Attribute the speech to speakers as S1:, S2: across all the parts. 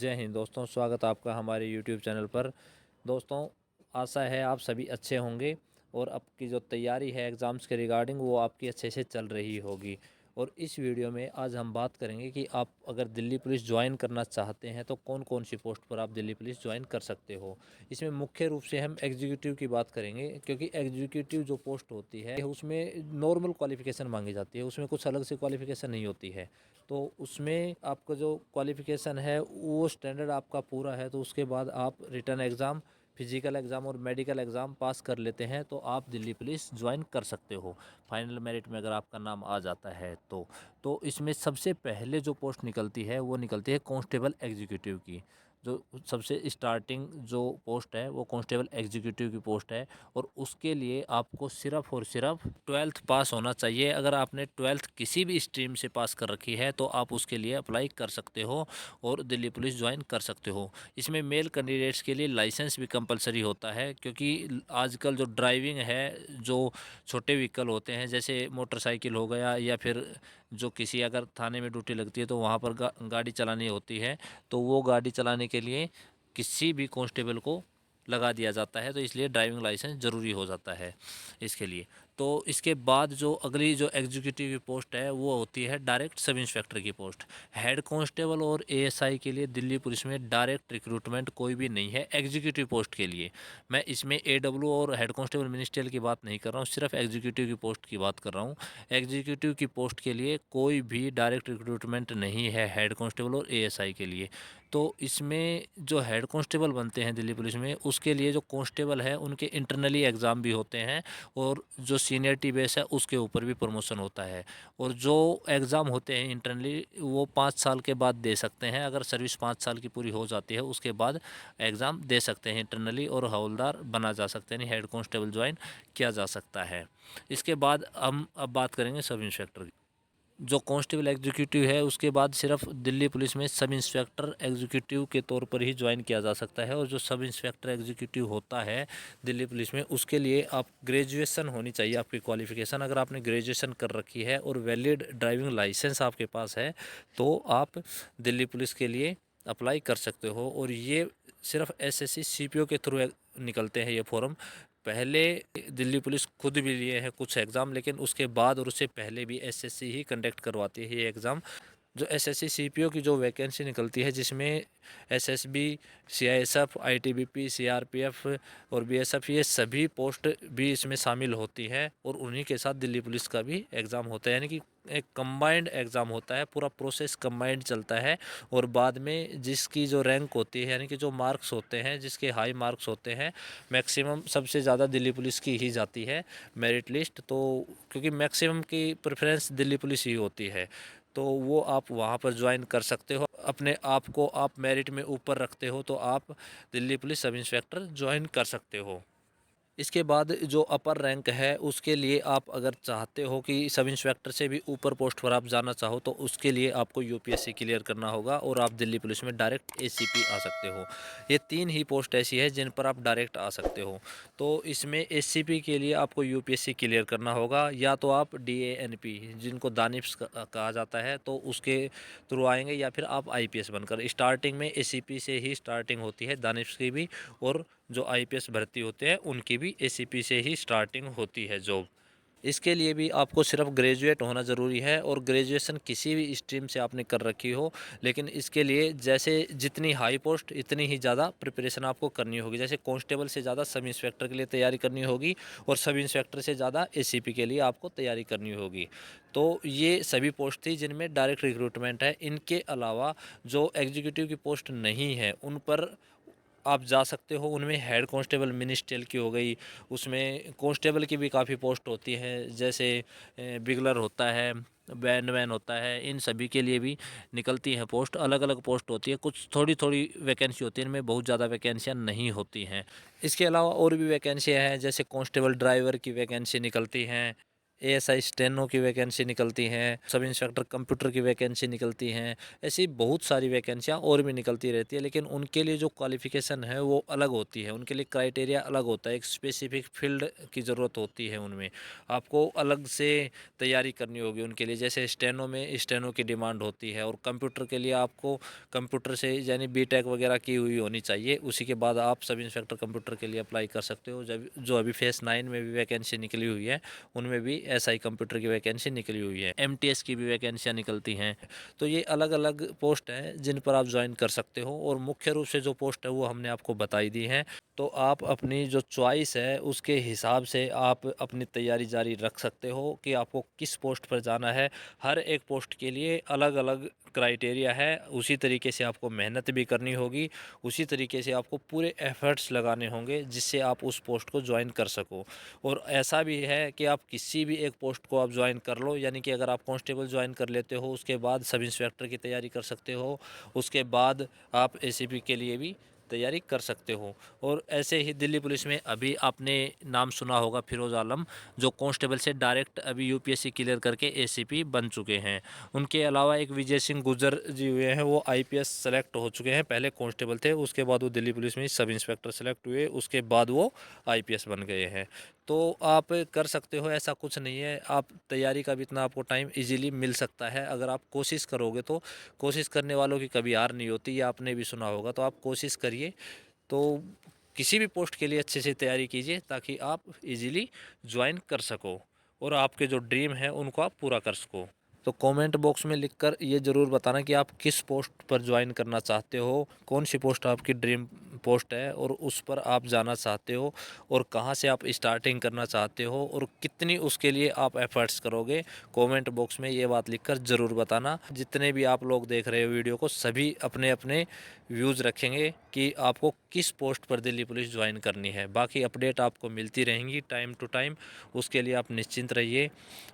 S1: जय हिंद दोस्तों, स्वागत है आपका हमारे यूट्यूब चैनल पर। दोस्तों, आशा है आप सभी अच्छे होंगे और आपकी जो तैयारी है एग्ज़ाम्स के रिगार्डिंग वो आपकी अच्छे से चल रही होगी। और इस वीडियो में आज हम बात करेंगे कि आप अगर दिल्ली पुलिस ज्वाइन करना चाहते हैं तो कौन कौन सी पोस्ट पर आप दिल्ली पुलिस ज्वाइन कर सकते हो। इसमें मुख्य रूप से हम एग्जीक्यूटिव की बात करेंगे, क्योंकि एग्जीक्यूटिव जो पोस्ट होती है उसमें नॉर्मल क्वालिफ़िकेशन मांगी जाती है, उसमें कुछ अलग से क्वालिफ़िकेशन नहीं होती है। तो उसमें आपका जो क्वालिफ़िकेशन है वो स्टैंडर्ड आपका पूरा है, तो उसके बाद आप रिटन एग्ज़ाम, फिजिकल एग्ज़ाम और मेडिकल एग्ज़ाम पास कर लेते हैं तो आप दिल्ली पुलिस ज्वाइन कर सकते हो। फाइनल मेरिट में अगर आपका नाम आ जाता है तो इसमें सबसे पहले जो पोस्ट निकलती है वो निकलती है कांस्टेबल एग्जीक्यूटिव की। जो सबसे स्टार्टिंग जो पोस्ट है वो कांस्टेबल एग्जीक्यूटिव की पोस्ट है। और उसके लिए आपको सिर्फ़ और सिर्फ 12th पास होना चाहिए। अगर आपने 12th किसी भी स्ट्रीम से पास कर रखी है तो आप उसके लिए अप्लाई कर सकते हो और दिल्ली पुलिस ज्वाइन कर सकते हो। इसमें मेल कैंडिडेट्स के लिए लाइसेंस भी कंपलसरी होता है, क्योंकि आजकल जो ड्राइविंग है, जो छोटे व्हीकल होते हैं जैसे मोटरसाइकिल हो गया या फिर जो किसी अगर थाने में ड्यूटी लगती है तो वहाँ पर गाड़ी चलानी होती है, तो वो गाड़ी चलाने के लिए किसी भी कांस्टेबल को लगा दिया जाता है, तो इसलिए ड्राइविंग लाइसेंस ज़रूरी हो जाता है इसके लिए। तो इसके बाद जो अगली जो एग्जीक्यूटिव की पोस्ट है वो होती है डायरेक्ट सब इंस्पेक्टर की पोस्ट। हेड कांस्टेबल और एएसआई के लिए दिल्ली पुलिस में डायरेक्ट रिक्रूटमेंट कोई भी नहीं है एग्जीक्यूटिव पोस्ट के लिए। मैं इसमें एडब्ल्यू और हेड कांस्टेबल मिनिस्ट्रियल की बात नहीं कर रहा हूँ, सिर्फ एग्जीक्यूटिव की पोस्ट की बात कर रहा हूँ। एग्जीक्यूटिव की पोस्ट के लिए कोई भी डायरेक्ट रिक्रूटमेंट नहीं है हेड कांस्टेबल और एएसआई के लिए। तो इसमें जो हेड कांस्टेबल बनते हैं दिल्ली पुलिस में, उसके लिए जो कांस्टेबल है उनके इंटरनली एग्ज़ाम भी होते हैं और जो सीनियरिटी बेस है उसके ऊपर भी प्रमोशन होता है। और जो एग्ज़ाम होते हैं इंटरनली वो 5 साल के बाद दे सकते हैं। अगर सर्विस 5 साल की पूरी हो जाती है उसके बाद एग्ज़ाम दे सकते हैं इंटरनली और हवलदार बना जा सकते हैं, हेड कांस्टेबल ज्वाइन किया जा सकता है। इसके बाद हम अब बात करेंगे सब इंस्पेक्टर की। जो कांस्टेबल एग्जीक्यूटिव है उसके बाद सिर्फ दिल्ली पुलिस में सब इंस्पेक्टर एग्जीक्यूटिव के तौर पर ही ज्वाइन किया जा सकता है। और जो सब इंस्पेक्टर एग्जीक्यूटिव होता है दिल्ली पुलिस में, उसके लिए आप ग्रेजुएशन होनी चाहिए आपकी क्वालिफ़िकेशन। अगर आपने ग्रेजुएशन कर रखी है और वैलिड ड्राइविंग लाइसेंस आपके पास है तो आप दिल्ली पुलिस के लिए अप्लाई कर सकते हो। और ये सिर्फ एसएससी सीपीओ के थ्रू निकलते हैं ये फॉर्म। पहले दिल्ली पुलिस खुद भी लिए हैं कुछ एग्ज़ाम, लेकिन उसके बाद और उससे पहले भी एसएससी ही कंडक्ट करवाती है ये एग्ज़ाम। जो एसएससी सीपीओ की जो वैकेंसी निकलती है जिसमें एसएसबी, सीआईएसएफ, आईटीबीपी, सीआरपीएफ और बीएसएफ ये सभी पोस्ट भी इसमें शामिल होती हैं। और उन्हीं के साथ दिल्ली पुलिस का भी एग्ज़ाम होता है, यानी कि एक कंबाइंड एग्ज़ाम होता है, पूरा प्रोसेस कंबाइंड चलता है। और बाद में जिसकी जो रैंक होती है, यानी कि जो मार्क्स होते हैं, जिसके हाई मार्क्स होते हैं, मैक्सिमम सबसे ज़्यादा दिल्ली पुलिस की ही जाती है मेरिट लिस्ट। तो क्योंकि मैक्सिमम की प्रेफरेंस दिल्ली पुलिस ही होती है, तो वो आप वहाँ पर ज्वाइन कर सकते हो। अपने आप को आप मेरिट में ऊपर रखते हो तो आप Delhi police sub inspector join कर सकते हो। इसके बाद जो अपर रैंक है उसके लिए आप अगर चाहते हो कि सब इंस्पेक्टर से भी ऊपर पोस्ट पर आप जाना चाहो तो उसके लिए आपको यूपीएससी क्लियर करना होगा और आप दिल्ली पुलिस में डायरेक्ट एसीपी आ सकते हो। ये 3 ही पोस्ट ऐसी है जिन पर आप डायरेक्ट आ सकते हो। तो इसमें एसीपी के लिए आपको यूपीएससी क्लियर करना होगा, या तो आप डीएएनपी जिनको दानिश कहा जाता है तो उसके थ्रू आएंगे, या फिर आप आईपीएस बनकर। स्टार्टिंग में एसीपी से ही स्टार्टिंग होती है दानिश की भी, और जो आईपीएस भर्ती होते हैं उनकी भी एसीपी से ही स्टार्टिंग होती है जॉब। इसके लिए भी आपको सिर्फ ग्रेजुएट होना ज़रूरी है और ग्रेजुएशन किसी भी स्ट्रीम से आपने कर रखी हो। लेकिन इसके लिए जैसे जितनी हाई पोस्ट इतनी ही ज़्यादा प्रिपरेशन आपको करनी होगी। जैसे कांस्टेबल से ज़्यादा सब इंस्पेक्टर के लिए तैयारी करनी होगी और सब इंस्पेक्टर से ज़्यादा एसीपी के लिए आपको तैयारी करनी होगी। तो ये सभी पोस्ट थी जिनमें डायरेक्ट रिक्रूटमेंट है। इनके अलावा जो एग्जीक्यूटिव की पोस्ट नहीं है उन पर आप जा सकते हो। उनमें हेड कांस्टेबल मिनिस्ट्रियल की हो गई, उसमें कांस्टेबल की भी काफ़ी पोस्ट होती हैं, जैसे बिगलर होता है, बैंडमैन होता है, इन सभी के लिए भी निकलती हैं पोस्ट। अलग अलग पोस्ट होती है, कुछ थोड़ी थोड़ी वैकेंसी होती है, इनमें बहुत ज़्यादा वैकेंसियाँ नहीं होती हैं। इसके अलावा और भी वैकेंसियाँ हैं, जैसे कांस्टेबल ड्राइवर की वैकेंसी निकलती हैं, एएसआई स्टेनो की वैकेंसी निकलती हैं, सब इंस्पेक्टर कंप्यूटर की वैकेंसी निकलती हैं। ऐसी बहुत सारी वैकेंसियाँ और भी निकलती रहती है, लेकिन उनके लिए जो क्वालिफ़िकेशन है वो अलग होती है, उनके लिए क्राइटेरिया अलग होता है, एक स्पेसिफिक फील्ड की ज़रूरत होती है उनमें। आपको अलग से तैयारी करनी होगी उनके लिए। जैसे स्टेनो में स्टेनो की डिमांड होती है, और कंप्यूटर के लिए आपको कंप्यूटर से यानी बीटेक वगैरह की हुई होनी चाहिए, उसी के बाद आप सब इंस्पेक्टर कंप्यूटर के लिए अप्लाई कर सकते हो। जब जो अभी फेस 9 में भी वैकेंसी निकली हुई है, उनमें भी एसआई कंप्यूटर की वैकेंसी निकली हुई है, एमटीएस की भी वैकेंसियाँ निकलती हैं। तो ये अलग अलग पोस्ट हैं जिन पर आप ज्वाइन कर सकते हो, और मुख्य रूप से जो पोस्ट है वो हमने आपको बताई दी है। तो आप अपनी जो चॉइस है उसके हिसाब से आप अपनी तैयारी जारी रख सकते हो कि आपको किस पोस्ट पर जाना है। हर एक पोस्ट के लिए अलग अलग क्राइटेरिया है, उसी तरीके से आपको मेहनत भी करनी होगी, उसी तरीके से आपको पूरे एफर्ट्स लगाने होंगे जिससे आप उस पोस्ट को ज्वाइन कर सको। और ऐसा भी है कि आप किसी भी एक पोस्ट को आप ज्वाइन कर लो, यानी कि अगर आप कांस्टेबल ज्वाइन कर लेते हो, उसके बाद सब इंस्पेक्टर की तैयारी कर सकते हो, उसके बाद आप एसीपी के लिए भी तैयारी कर सकते हो। और ऐसे ही दिल्ली पुलिस में अभी आपने नाम सुना होगा फिरोज़ आलम, जो कांस्टेबल से डायरेक्ट अभी यूपीएससी क्लियर करके एसीपी बन चुके हैं। उनके अलावा एक विजय सिंह गुर्जर जी हुए हैं, वो आईपीएस सेलेक्ट हो चुके हैं। पहले कांस्टेबल थे, उसके बाद वो दिल्ली पुलिस में सब इंस्पेक्टर सेलेक्ट हुए, उसके बाद वो आईपीएस बन गए हैं। तो आप कर सकते हो, ऐसा कुछ नहीं है। आप तैयारी का भी इतना आपको टाइम इजीली मिल सकता है अगर आप कोशिश करोगे तो। कोशिश करने वालों की कभी हार नहीं होती, ये आपने भी सुना होगा। तो आप कोशिश करिए, तो किसी भी पोस्ट के लिए अच्छे से तैयारी कीजिए ताकि आप इजीली ज्वाइन कर सको, और आपके जो ड्रीम है उनको आप पूरा कर सको। तो कमेंट बॉक्स में लिखकर ये ज़रूर बताना कि आप किस पोस्ट पर ज्वाइन करना चाहते हो, कौन सी पोस्ट आपकी ड्रीम पोस्ट है और उस पर आप जाना चाहते हो, और कहाँ से आप स्टार्टिंग करना चाहते हो, और कितनी उसके लिए आप एफर्ट्स करोगे। कमेंट बॉक्स में ये बात लिखकर ज़रूर बताना। जितने भी आप लोग देख रहे हो वीडियो को, सभी अपने अपने व्यूज़ रखेंगे कि आपको किस पोस्ट पर दिल्ली पुलिस ज्वाइन करनी है। बाकी अपडेट आपको मिलती रहेंगी टाइम टू टाइम, उसके लिए आप निश्चिंत रहिए।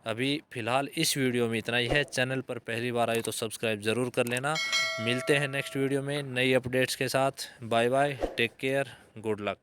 S1: अभी फ़िलहाल इस वीडियो में इतना ही है। चैनल पर पहली बार आए तो सब्सक्राइब ज़रूर कर लेना। मिलते हैं नेक्स्ट वीडियो में नई अपडेट्स के साथ। Bye bye, take care, good luck.